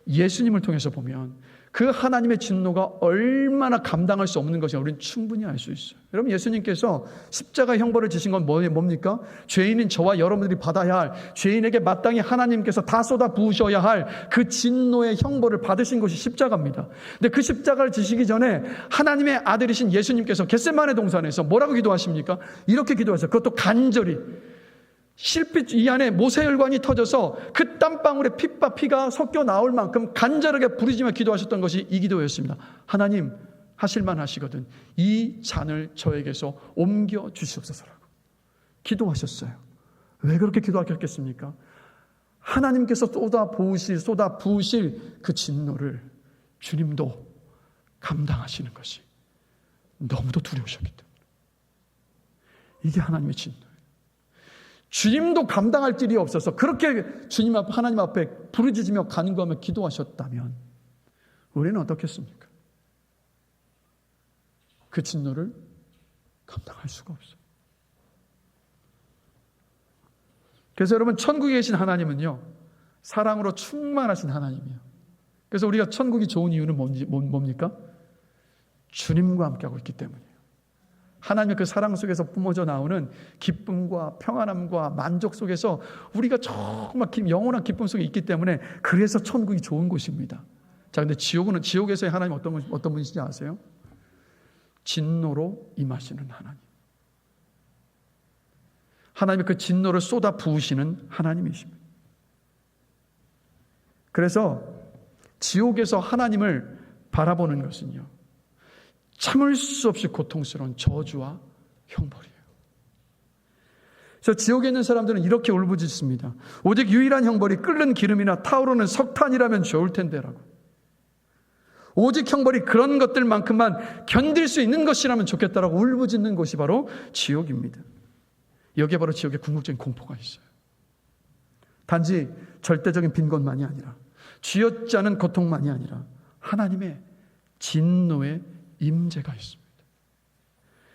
Speaker 1: 예수님을 통해서 보면 그 하나님의 진노가 얼마나 감당할 수 없는 것인가 우리는 충분히 알 수 있어요. 여러분, 예수님께서 십자가 형벌을 지신 건 뭡니까? 죄인인 저와 여러분들이 받아야 할, 죄인에게 마땅히 하나님께서 다 쏟아 부으셔야 할 그 진노의 형벌을 받으신 것이 십자가입니다. 근데 그 십자가를 지시기 전에 하나님의 아들이신 예수님께서 겟세마네 동산에서 뭐라고 기도하십니까? 이렇게 기도하세요. 그것도 간절히. 실핏 이 안에 모세혈관이 터져서 그 땀방울에 피가 섞여 나올 만큼 간절하게 부르짖으며 기도하셨던 것이 이 기도였습니다. 하나님, 하실만 하시거든 이 잔을 저에게서 옮겨 주시옵소서라고 기도하셨어요. 왜 그렇게 기도하셨겠습니까? 하나님께서 쏟아 부으실 그 진노를 주님도 감당하시는 것이 너무도 두려우셨기 때문에. 이게 하나님의 진노예요. 주님도 감당할 길이 없어서 그렇게 주님 앞, 하나님 앞에 부르짖으며 간구하며 기도하셨다면 우리는 어떻겠습니까? 그 진노를 감당할 수가 없어요. 그래서 여러분, 천국에 계신 하나님은요, 사랑으로 충만하신 하나님이에요. 그래서 우리가 천국이 좋은 이유는 뭡니까? 주님과 함께하고 있기 때문이에요. 하나님의 그 사랑 속에서 뿜어져 나오는 기쁨과 평안함과 만족 속에서 우리가 정말 영원한 기쁨 속에 있기 때문에 그래서 천국이 좋은 곳입니다. 자, 근데 지옥에서의 하나님 어떤 분이신지 아세요? 진노로 임하시는 하나님. 하나님의 그 진노를 쏟아 부으시는 하나님이십니다. 그래서 지옥에서 하나님을 바라보는 것은요, 참을 수 없이 고통스러운 저주와 형벌이에요. 그래서 지옥에 있는 사람들은 이렇게 울부짖습니다. 오직 유일한 형벌이 끓는 기름이나 타오르는 석탄이라면 좋을 텐데라고. 오직 형벌이 그런 것들만큼만 견딜 수 있는 것이라면 좋겠다라고 울부짖는 곳이 바로 지옥입니다. 여기에 바로 지옥의 궁극적인 공포가 있어요. 단지 절대적인 빈곤만이 아니라, 쥐어짜는 고통만이 아니라 하나님의 진노의 임재가 있습니다.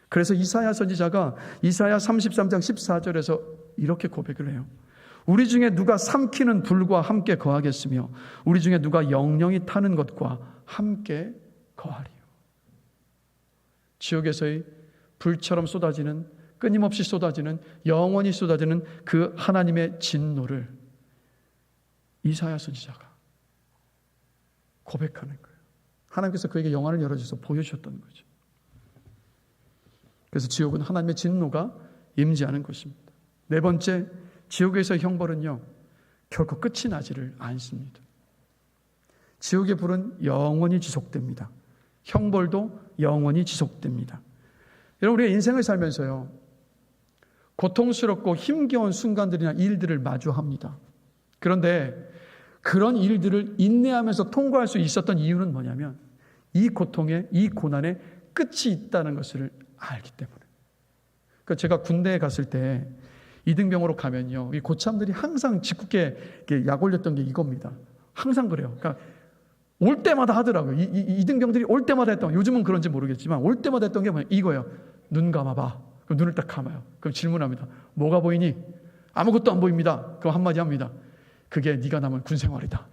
Speaker 1: 그래서 이사야 선지자가 이사야 33장 14절에서 이렇게 고백을 해요. 우리 중에 누가 삼키는 불과 함께 거하겠으며 우리 중에 누가 영영이 타는 것과 함께 거하리요. 지옥에서의 불처럼 쏟아지는, 끊임없이 쏟아지는, 영원히 쏟아지는 그 하나님의 진노를 이사야 선지자가 고백하는 거예요. 하나님께서 그에게 영안을 열어주셔서 보여주셨던 거죠. 그래서 지옥은 하나님의 진노가 임재하는 곳입니다. 네 번째, 지옥에서의 형벌은요, 결코 끝이 나지를 않습니다. 지옥의 불은 영원히 지속됩니다. 형벌도 영원히 지속됩니다. 여러분, 우리가 인생을 살면서요, 고통스럽고 힘겨운 순간들이나 일들을 마주합니다. 그런데 그런 일들을 인내하면서 통과할 수 있었던 이유는 뭐냐면 이 고통에, 이 고난에 끝이 있다는 것을 알기 때문에. 그러니까 제가 군대에 갔을 때 이등병으로 가면요, 이 고참들이 항상 짓궂게 약 올렸던 게 이겁니다. 항상 그래요. 그러니까 올 때마다 하더라고요. 이등병들이 올 때마다 했던, 요즘은 그런지 모르겠지만 올 때마다 했던 게 뭐냐, 이거예요. 눈 감아봐. 그럼 눈을 딱 감아요. 그럼 질문합니다. 뭐가 보이니? 아무것도 안 보입니다. 그럼 한마디 합니다. 그게 네가 남은 군생활이다.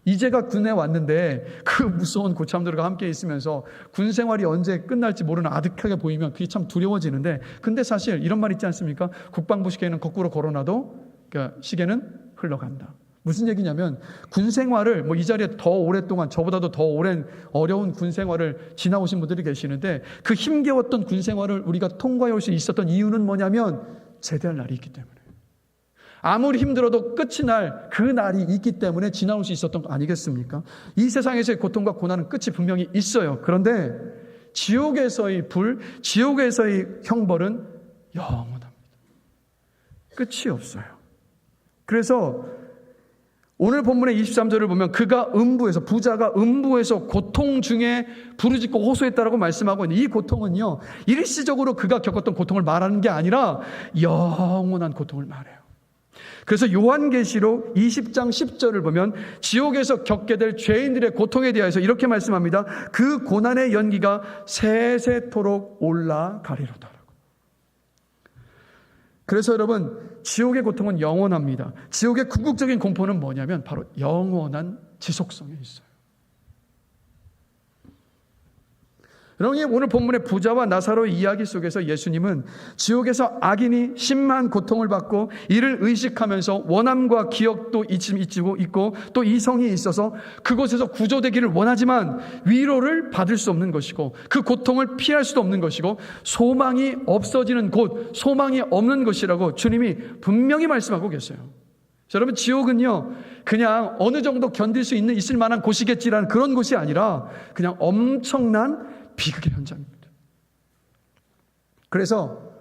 Speaker 1: 이제가 군에 왔는데 그 무서운 고참들과 함께 있으면서 군생활이 언제 끝날지 모르는 아득하게 보이면 그게 참 두려워지는데, 근데 사실 이런 말 있지 않습니까? 국방부 시계는 거꾸로 걸어놔도 그러니까 시계는 흘러간다. 무슨 얘기냐면 군생활을 이 자리에 더 오랫동안, 저보다도 더 오랜 어려운 군생활을 지나오신 분들이 계시는데 그 힘겨웠던 군생활을 우리가 통과해 올 수 있었던 이유는 뭐냐면 제대할 날이 있기 때문에. 아무리 힘들어도 끝이 날 그 날이 있기 때문에 지나올 수 있었던 거 아니겠습니까? 이 세상에서의 고통과 고난은 끝이 분명히 있어요. 그런데 지옥에서의 불, 지옥에서의 형벌은 영원합니다. 끝이 없어요. 그래서 오늘 본문의 23절을 보면 그가 부자가 음부에서 고통 중에 부르짖고 호소했다라고 말씀하고 있는데, 이 고통은요, 일시적으로 그가 겪었던 고통을 말하는 게 아니라 영원한 고통을 말해요. 그래서 요한계시록 20장 10절을 보면 지옥에서 겪게 될 죄인들의 고통에 대해서 이렇게 말씀합니다. 그 고난의 연기가 세세토록 올라가리로다. 그래서 여러분, 지옥의 고통은 영원합니다. 지옥의 궁극적인 공포는 뭐냐면 바로 영원한 지속성에 있어요. 여러분, 오늘 본문의 부자와 나사로의 이야기 속에서 예수님은 지옥에서 악인이 심한 고통을 받고 이를 의식하면서 원함과 기억도 있고 또 이성이 있어서 그곳에서 구조되기를 원하지만 위로를 받을 수 없는 것이고 그 고통을 피할 수도 없는 것이고 소망이 없어지는 곳, 소망이 없는 것이라고 주님이 분명히 말씀하고 계세요. 여러분, 지옥은요, 그냥 어느 정도 견딜 수 있을 만한 곳이겠지라는 그런 곳이 아니라 그냥 엄청난 비극의 현장입니다. 그래서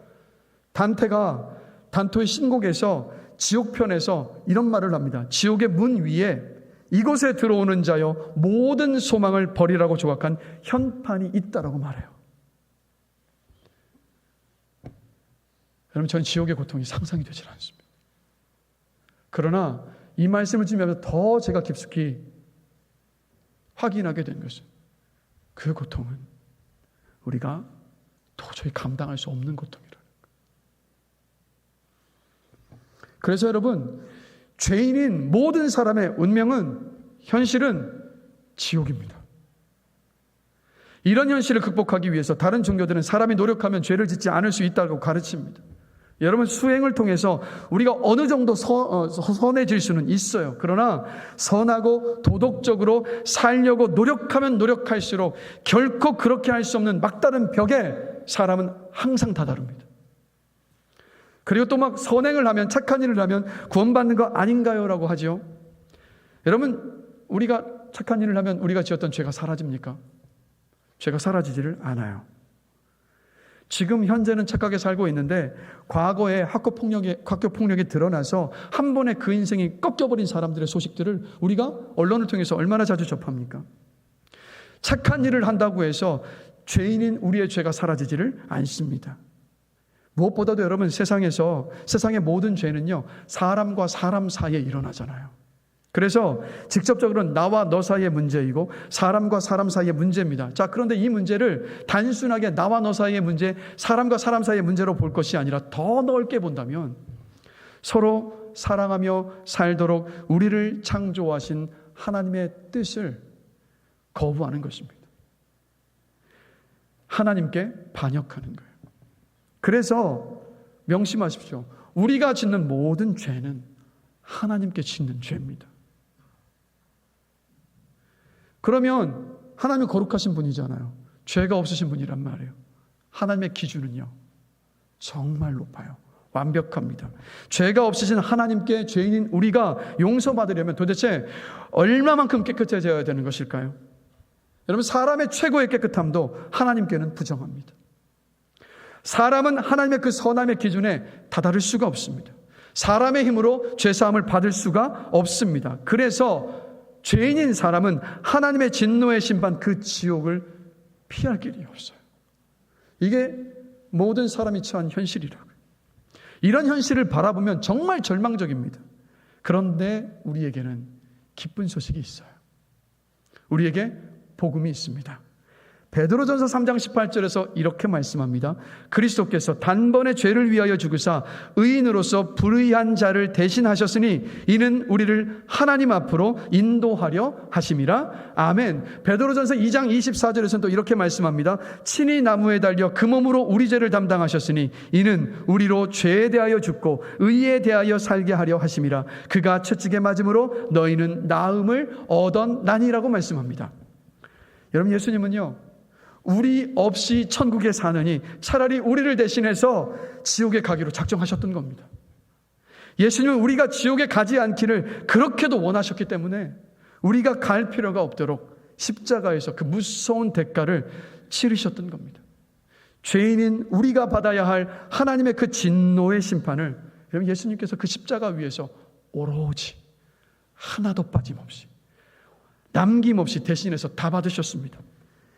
Speaker 1: 단토의 신곡에서 지옥편에서 이런 말을 합니다. 지옥의 문 위에 이곳에 들어오는 자여 모든 소망을 버리라고 조각한 현판이 있다라고 말해요. 여러분, 저는 지옥의 고통이 상상이 되질 않습니다. 그러나 이 말씀을 주면서 더 제가 깊숙이 확인하게 된 것은 그 고통은 우리가 도저히 감당할 수 없는 고통이라는 거예요. 그래서 여러분, 죄인인 모든 사람의 운명은, 현실은 지옥입니다. 이런 현실을 극복하기 위해서 다른 종교들은 사람이 노력하면 죄를 짓지 않을 수 있다고 가르칩니다. 여러분, 수행을 통해서 우리가 어느 정도 선해질 수는 있어요. 그러나 선하고 도덕적으로 살려고 노력하면 노력할수록 결코 그렇게 할 수 없는 막다른 벽에 사람은 항상 다다릅니다. 그리고 또 막 선행을 하면, 착한 일을 하면 구원받는 거 아닌가요? 라고 하죠. 여러분, 우리가 착한 일을 하면 우리가 지었던 죄가 사라집니까? 죄가 사라지지를 않아요. 지금 현재는 착하게 살고 있는데 과거에 학교 폭력이 드러나서 한 번에 그 인생이 꺾여버린 사람들의 소식들을 우리가 언론을 통해서 얼마나 자주 접합니까? 착한 일을 한다고 해서 죄인인 우리의 죄가 사라지지를 않습니다. 무엇보다도 여러분, 세상의 모든 죄는요, 사람과 사람 사이에 일어나잖아요. 그래서 직접적으로는 나와 너 사이의 문제이고 사람과 사람 사이의 문제입니다. 자, 그런데 이 문제를 단순하게 나와 너 사이의 문제, 사람과 사람 사이의 문제로 볼 것이 아니라 더 넓게 본다면 서로 사랑하며 살도록 우리를 창조하신 하나님의 뜻을 거부하는 것입니다. 하나님께 반역하는 거예요. 그래서 명심하십시오. 우리가 짓는 모든 죄는 하나님께 짓는 죄입니다. 그러면 하나님은 거룩하신 분이잖아요. 죄가 없으신 분이란 말이에요. 하나님의 기준은요, 정말 높아요. 완벽합니다. 죄가 없으신 하나님께 죄인인 우리가 용서받으려면 도대체 얼마만큼 깨끗해져야 되는 것일까요? 여러분, 사람의 최고의 깨끗함도 하나님께는 부정합니다. 사람은 하나님의 그 선함의 기준에 다다를 수가 없습니다. 사람의 힘으로 죄사함을 받을 수가 없습니다. 그래서 죄인인 사람은 하나님의 진노의 심판, 그 지옥을 피할 길이 없어요. 이게 모든 사람이 처한 현실이라고요. 이런 현실을 바라보면 정말 절망적입니다. 그런데 우리에게는 기쁜 소식이 있어요. 우리에게 복음이 있습니다. 베드로전서 3장 18절에서 이렇게 말씀합니다. 그리스도께서 단번에 죄를 위하여 죽으사 의인으로서 불의한 자를 대신하셨으니 이는 우리를 하나님 앞으로 인도하려 하심이라. 아멘. 베드로전서 2장 24절에서는 또 이렇게 말씀합니다. 친히 나무에 달려 그 몸으로 우리 죄를 담당하셨으니 이는 우리로 죄에 대하여 죽고 의에 대하여 살게 하려 하심이라. 그가 채찍에 맞음으로 너희는 나음을 얻었나니라고 말씀합니다. 여러분, 예수님은요, 우리 없이 천국에 사느니 차라리 우리를 대신해서 지옥에 가기로 작정하셨던 겁니다. 예수님은 우리가 지옥에 가지 않기를 그렇게도 원하셨기 때문에 우리가 갈 필요가 없도록 십자가에서 그 무서운 대가를 치르셨던 겁니다. 죄인인 우리가 받아야 할 하나님의 그 진노의 심판을 여러분 예수님께서 그 십자가 위에서 오로지 하나도 빠짐없이 남김없이 대신해서 다 받으셨습니다.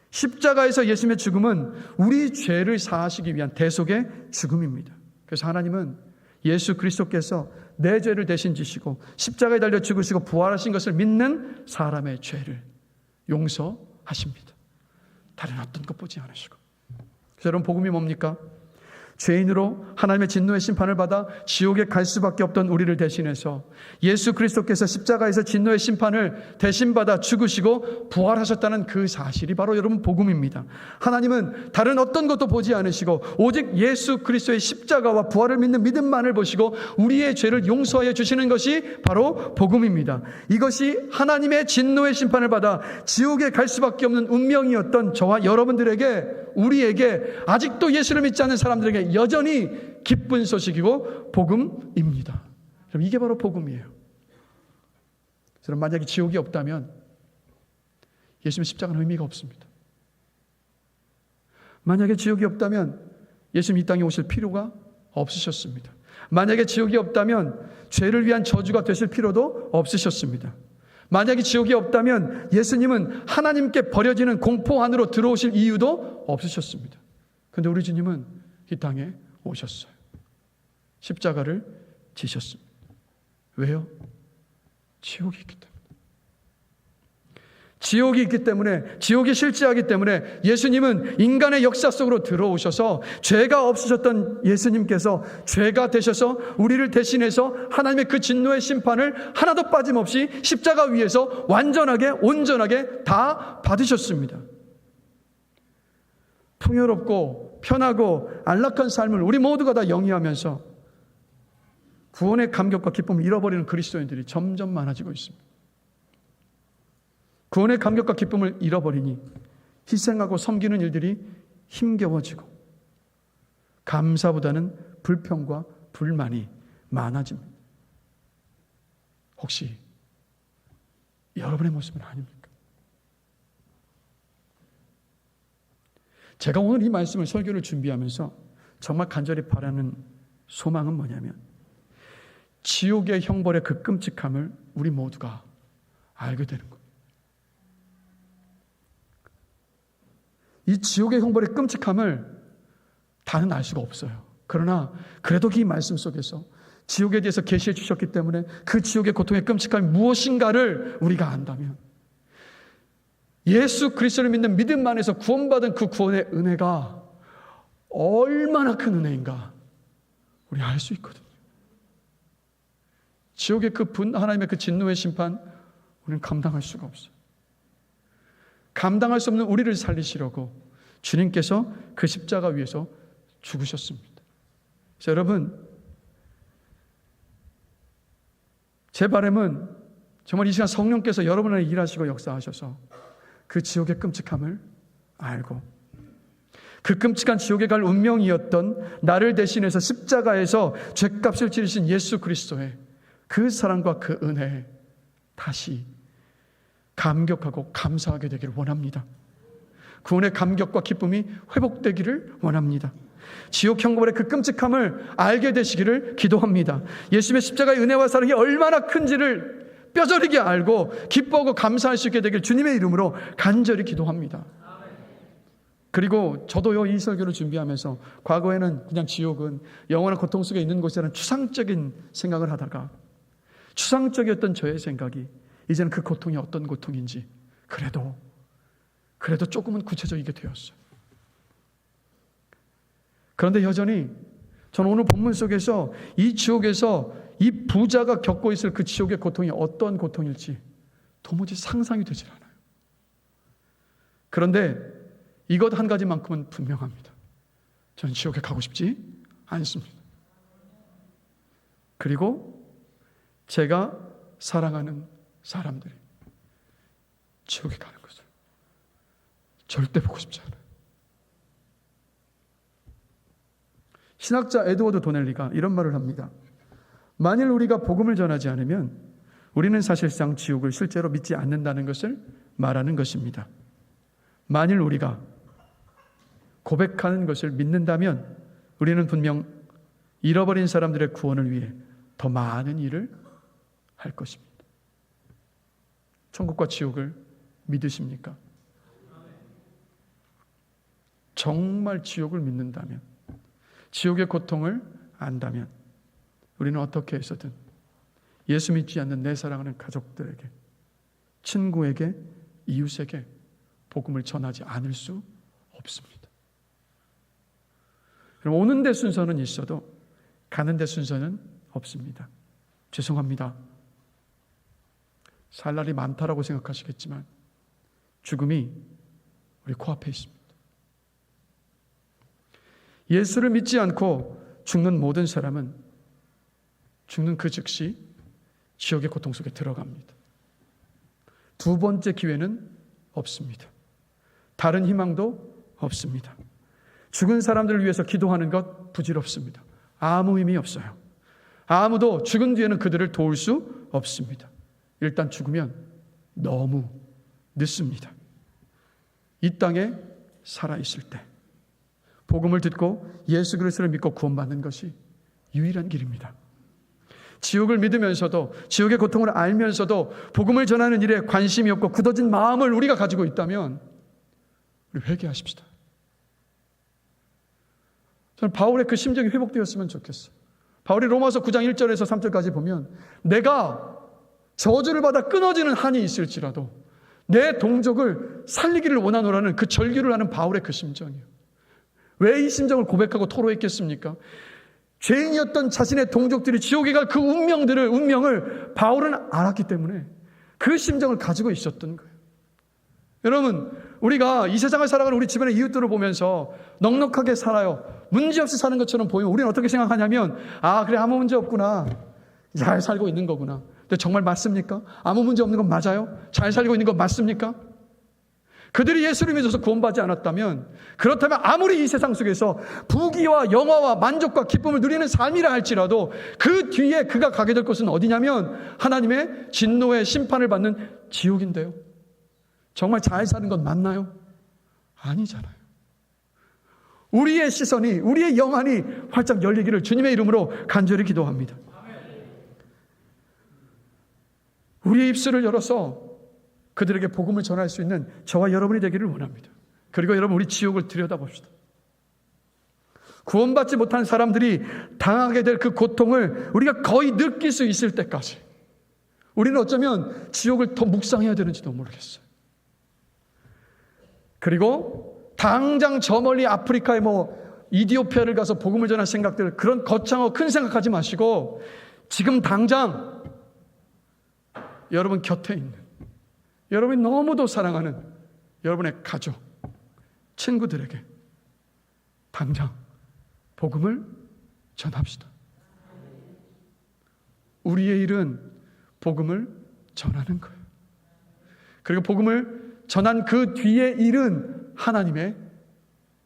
Speaker 1: 십자가에서 예수님의 죽음은 우리 죄를 사하시기 위한 대속의 죽음입니다. 그래서 하나님은 예수 그리스도께서 내 죄를 대신 지시고 십자가에 달려 죽으시고 부활하신 것을 믿는 사람의 죄를 용서하십니다. 다른 어떤 것 보지 않으시고. 그래서 여러분 복음이 뭡니까? 죄인으로 하나님의 진노의 심판을 받아 지옥에 갈 수밖에 없던 우리를 대신해서 예수 그리스도께서 십자가에서 진노의 심판을 대신 받아 죽으시고 부활하셨다는 그 사실이 바로 여러분 복음입니다. 하나님은 다른 어떤 것도 보지 않으시고 오직 예수 그리스도의 십자가와 부활을 믿는 믿음만을 보시고 우리의 죄를 용서하여 주시는 것이 바로 복음입니다. 이것이 하나님의 진노의 심판을 받아 지옥에 갈 수밖에 없는 운명이었던 저와 여러분들에게, 우리에게, 아직도 예수를 믿지 않는 사람들에게 여전히 기쁜 소식이고 복음입니다. 그럼 이게 바로 복음이에요. 그럼 만약에 지옥이 없다면 예수님의 십자가는 의미가 없습니다. 만약에 지옥이 없다면 예수님 이 땅에 오실 필요가 없으셨습니다. 만약에 지옥이 없다면 죄를 위한 저주가 되실 필요도 없으셨습니다. 만약에 지옥이 없다면 예수님은 하나님께 버려지는 공포 안으로 들어오실 이유도 없으셨습니다. 그런데 우리 주님은 이 땅에 오셨어요. 십자가를 지셨습니다. 왜요? 지옥이 있기 때문에. 지옥이 있기 때문에, 지옥이 실제하기 때문에 예수님은 인간의 역사 속으로 들어오셔서 죄가 없으셨던 예수님께서 죄가 되셔서 우리를 대신해서 하나님의 그 진노의 심판을 하나도 빠짐없이 십자가 위에서 완전하게 온전하게 다 받으셨습니다. 풍요롭고 편하고 안락한 삶을 우리 모두가 다 영위하면서 구원의 감격과 기쁨을 잃어버리는 그리스도인들이 점점 많아지고 있습니다. 구원의 감격과 기쁨을 잃어버리니 희생하고 섬기는 일들이 힘겨워지고 감사보다는 불평과 불만이 많아집니다. 혹시 여러분의 모습은 아닙니까? 제가 오늘 이 말씀을 설교를 준비하면서 정말 간절히 바라는 소망은 뭐냐면 지옥의 형벌의 그 끔찍함을 우리 모두가 알게 되는 겁니다. 이 지옥의 형벌의 끔찍함을 다는 알 수가 없어요. 그러나 그래도 이 말씀 속에서 지옥에 대해서 계시해 주셨기 때문에 그 지옥의 고통의 끔찍함이 무엇인가를 우리가 안다면 예수 그리스도를 믿는 믿음 안에서 구원받은 그 구원의 은혜가 얼마나 큰 은혜인가 우리 알 수 있거든요. 지옥의 그 하나님의 그 진노의 심판 우리는 감당할 수가 없어요. 감당할 수 없는 우리를 살리시려고 주님께서 그 십자가 위에서 죽으셨습니다. 그래서 여러분, 제 바람은 정말 이 시간 성령께서 여러분 안에 일하시고 역사하셔서 그 지옥의 끔찍함을 알고 그 끔찍한 지옥에 갈 운명이었던 나를 대신해서 십자가에서 죗값을 치르신 예수 그리스도의 그 사랑과 그 은혜에 다시 감격하고 감사하게 되기를 원합니다. 구원의 감격과 기쁨이 회복되기를 원합니다. 지옥 형벌의 그 끔찍함을 알게 되시기를 기도합니다. 예수님의 십자가의 은혜와 사랑이 얼마나 큰지를 뼈저리게 알고 기뻐하고 감사할 수 있게 되길 주님의 이름으로 간절히 기도합니다. 그리고 저도요, 이 설교를 준비하면서 과거에는 그냥 지옥은 영원한 고통 속에 있는 곳이라는 추상적인 생각을 하다가 추상적이었던 저의 생각이 이제는 그 고통이 어떤 고통인지 그래도 조금은 구체적이게 되었어요. 그런데 여전히 저는 오늘 본문 속에서 이 지옥에서 이 부자가 겪고 있을 그 지옥의 고통이 어떤 고통일지 도무지 상상이 되질 않아요. 그런데 이것 한 가지만큼은 분명합니다. 저는 지옥에 가고 싶지 않습니다. 그리고 제가 사랑하는 사람들이 지옥에 가는 것을 절대 보고 싶지 않아요. 신학자 에드워드 도넬리가 이런 말을 합니다. 만일 우리가 복음을 전하지 않으면 우리는 사실상 지옥을 실제로 믿지 않는다는 것을 말하는 것입니다. 만일 우리가 고백하는 것을 믿는다면 우리는 분명 잃어버린 사람들의 구원을 위해 더 많은 일을 할 것입니다. 천국과 지옥을 믿으십니까? 정말 지옥을 믿는다면, 지옥의 고통을 안다면 우리는 어떻게 해서든 예수 믿지 않는 내 사랑하는 가족들에게, 친구에게, 이웃에게 복음을 전하지 않을 수 없습니다. 그럼 오는 데 순서는 있어도 가는 데 순서는 없습니다. 죄송합니다. 살 날이 많다라고 생각하시겠지만 죽음이 우리 코앞에 있습니다. 예수를 믿지 않고 죽는 모든 사람은 죽는 그 즉시 지옥의 고통 속에 들어갑니다. 두 번째 기회는 없습니다. 다른 희망도 없습니다. 죽은 사람들을 위해서 기도하는 것 부질없습니다. 아무 의미 없어요. 아무도 죽은 뒤에는 그들을 도울 수 없습니다. 일단 죽으면 너무 늦습니다. 이 땅에 살아있을 때 복음을 듣고 예수 그리스도를 믿고 구원받는 것이 유일한 길입니다. 지옥을 믿으면서도, 지옥의 고통을 알면서도 복음을 전하는 일에 관심이 없고 굳어진 마음을 우리가 가지고 있다면 우리 회개하십시다. 저는 바울의 그 심정이 회복되었으면 좋겠어요. 바울이 로마서 9장 1절에서 3절까지 보면 내가 저주를 받아 끊어지는 한이 있을지라도 내 동족을 살리기를 원하노라는 그 절규를 하는 바울의 그 심정이에요. 왜 이 심정을 고백하고 토로했겠습니까? 죄인이었던 자신의 동족들이 지옥에 갈 그 운명을 바울은 알았기 때문에 그 심정을 가지고 있었던 거예요. 여러분, 우리가 이 세상을 살아가는 우리 집안의 이웃들을 보면서 넉넉하게 살아요. 문제없이 사는 것처럼 보이면 우리는 어떻게 생각하냐면, 아, 그래, 아무 문제 없구나. 잘 살고 있는 거구나. 근데 정말 맞습니까? 아무 문제 없는 건 맞아요? 잘 살고 있는 건 맞습니까? 그들이 예수를 믿어서 구원받지 않았다면, 그렇다면 아무리 이 세상 속에서 부귀와 영화와 만족과 기쁨을 누리는 삶이라 할지라도 그 뒤에 그가 가게 될 곳은 어디냐면 하나님의 진노의 심판을 받는 지옥인데요. 정말 잘 사는 건 맞나요? 아니잖아요. 우리의 시선이, 우리의 영안이 활짝 열리기를 주님의 이름으로 간절히 기도합니다. 우리의 입술을 열어서 그들에게 복음을 전할 수 있는 저와 여러분이 되기를 원합니다. 그리고 여러분, 우리 지옥을 들여다봅시다. 구원받지 못한 사람들이 당하게 될 그 고통을 우리가 거의 느낄 수 있을 때까지 우리는 어쩌면 지옥을 더 묵상해야 되는지도 모르겠어요. 그리고 당장 저 멀리 아프리카의 이디오피아를 가서 복음을 전할 생각들, 그런 거창하고 큰 생각하지 마시고 지금 당장 여러분 곁에 있는, 여러분이 너무도 사랑하는 여러분의 가족, 친구들에게 당장 복음을 전합시다. 우리의 일은 복음을 전하는 거예요. 그리고 복음을 전한 그 뒤의 일은 하나님의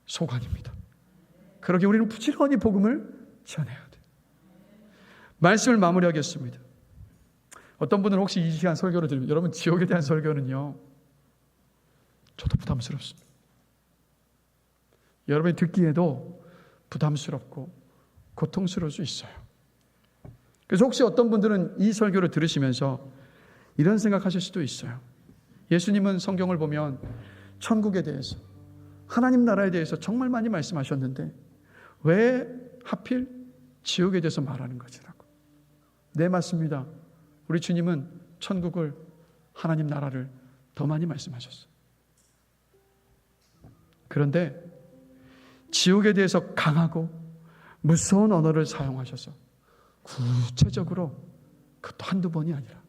Speaker 1: 소관입니다. 그러기에 우리는 부지런히 복음을 전해야 돼요. 말씀을 마무리하겠습니다. 어떤 분은 혹시 이 시간 설교를 들으면, 여러분, 지옥에 대한 설교는요, 저도 부담스럽습니다. 여러분이 듣기에도 부담스럽고 고통스러울 수 있어요. 그래서 혹시 어떤 분들은 이 설교를 들으시면서 이런 생각하실 수도 있어요. 예수님은 성경을 보면 천국에 대해서, 하나님 나라에 대해서 정말 많이 말씀하셨는데 왜 하필 지옥에 대해서 말하는 거지라고. 네, 맞습니다. 우리 주님은 천국을, 하나님 나라를 더 많이 말씀하셨어요. 그런데 지옥에 대해서 강하고 무서운 언어를 사용하셔서 구체적으로, 그것도 한두 번이 아니라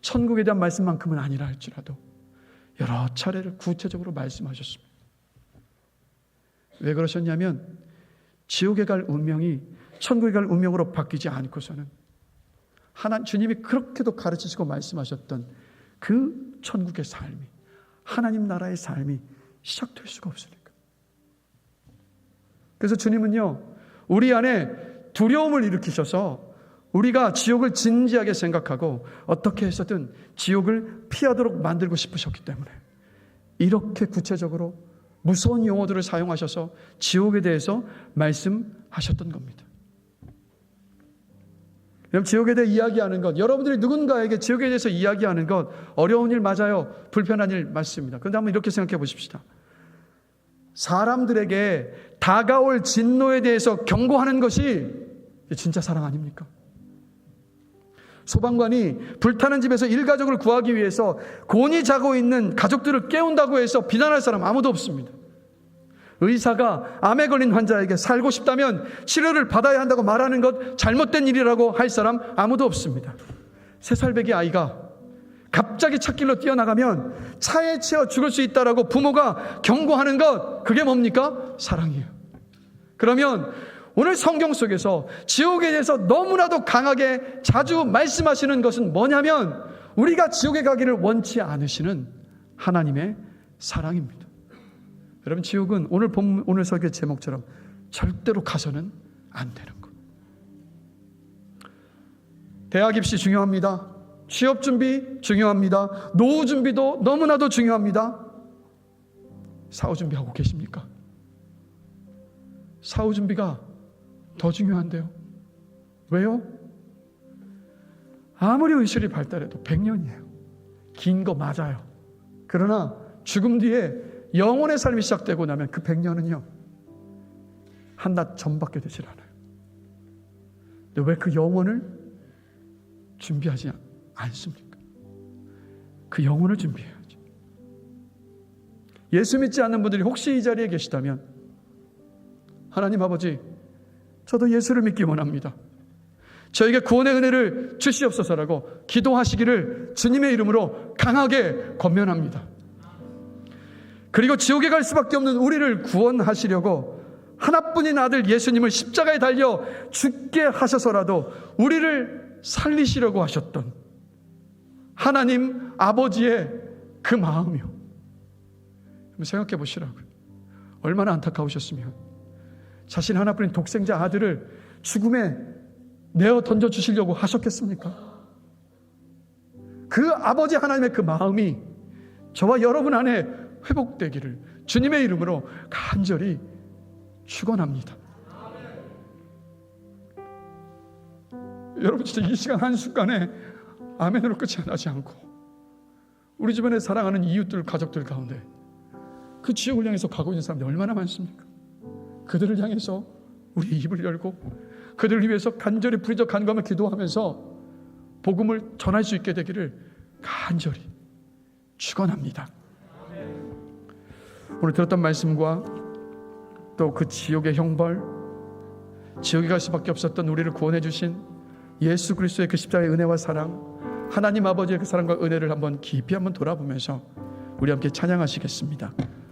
Speaker 1: 천국에 대한 말씀만큼은 아니라 할지라도 여러 차례를 구체적으로 말씀하셨습니다. 왜 그러셨냐면 지옥에 갈 운명이 천국에 갈 운명으로 바뀌지 않고서는 주님이 그렇게도 가르치시고 말씀하셨던 그 천국의 삶이, 하나님 나라의 삶이 시작될 수가 없으니까. 그래서 주님은요, 우리 안에 두려움을 일으키셔서 우리가 지옥을 진지하게 생각하고 어떻게 해서든 지옥을 피하도록 만들고 싶으셨기 때문에 이렇게 구체적으로 무서운 용어들을 사용하셔서 지옥에 대해서 말씀하셨던 겁니다. 여러분, 지옥에 대해 이야기하는 것, 여러분들이 누군가에게 지옥에 대해서 이야기하는 것 어려운 일 맞아요. 불편한 일 맞습니다. 그런데 한번 이렇게 생각해 보십시다. 사람들에게 다가올 진노에 대해서 경고하는 것이 진짜 사랑 아닙니까? 소방관이 불타는 집에서 일가족을 구하기 위해서 곤히 자고 있는 가족들을 깨운다고 해서 비난할 사람 아무도 없습니다. 의사가 암에 걸린 환자에게 살고 싶다면 치료를 받아야 한다고 말하는 것 잘못된 일이라고 할 사람 아무도 없습니다. 3살배기 아이가 갑자기 찻길로 뛰어나가면 차에 치여 죽을 수 있다라고 부모가 경고하는 것, 그게 뭡니까? 사랑이에요. 그러면 오늘 성경 속에서 지옥에 대해서 너무나도 강하게 자주 말씀하시는 것은 뭐냐면 우리가 지옥에 가기를 원치 않으시는 하나님의 사랑입니다. 여러분, 지옥은 오늘 설교 제목처럼 절대로 가서는 안 되는 것. 대학 입시 중요합니다. 취업 준비 중요합니다. 노후 준비도 너무나도 중요합니다. 사후 준비하고 계십니까? 사후 준비가 더 중요한데요. 왜요? 아무리 의술이 발달해도 100년이에요. 긴 거 맞아요. 그러나 죽음 뒤에 영혼의 삶이 시작되고 나면 그 100년은요 한낱 점밖에 되질 않아요. 근데 왜 그 영혼을 준비하지 않습니까? 그 영혼을 준비해야죠. 예수 믿지 않는 분들이 혹시 이 자리에 계시다면 하나님 아버지, 저도 예수를 믿기 원합니다. 저에게 구원의 은혜를 주시옵소서라고 기도하시기를 주님의 이름으로 강하게 권면합니다. 그리고 지옥에 갈 수밖에 없는 우리를 구원하시려고 하나뿐인 아들 예수님을 십자가에 달려 죽게 하셔서라도 우리를 살리시려고 하셨던 하나님 아버지의 그 마음이요. 한번 생각해 보시라고요. 얼마나 안타까우셨으면 자신 하나뿐인 독생자 아들을 죽음에 내어 던져주시려고 하셨겠습니까? 그 아버지 하나님의 그 마음이 저와 여러분 안에 회복되기를 주님의 이름으로 간절히 축원합니다. 여러분, 진짜 이 시간 한순간에 아멘으로 끝이 나지 않고 우리 주변에 사랑하는 이웃들, 가족들 가운데 그 지옥을 향해서 가고 있는 사람들이 얼마나 많습니까? 그들을 향해서 우리 입을 열고 그들을 위해서 간절히 부르짖어 간구하며 기도하면서 복음을 전할 수 있게 되기를 간절히 축원합니다. 오늘 들었던 말씀과 또 그 지옥의 형벌, 지옥에 갈 수밖에 없었던 우리를 구원해 주신 예수 그리스도의 그 십자가의 은혜와 사랑, 하나님 아버지의 그 사랑과 은혜를 한번 깊이 한번 돌아보면서 우리 함께 찬양하시겠습니다.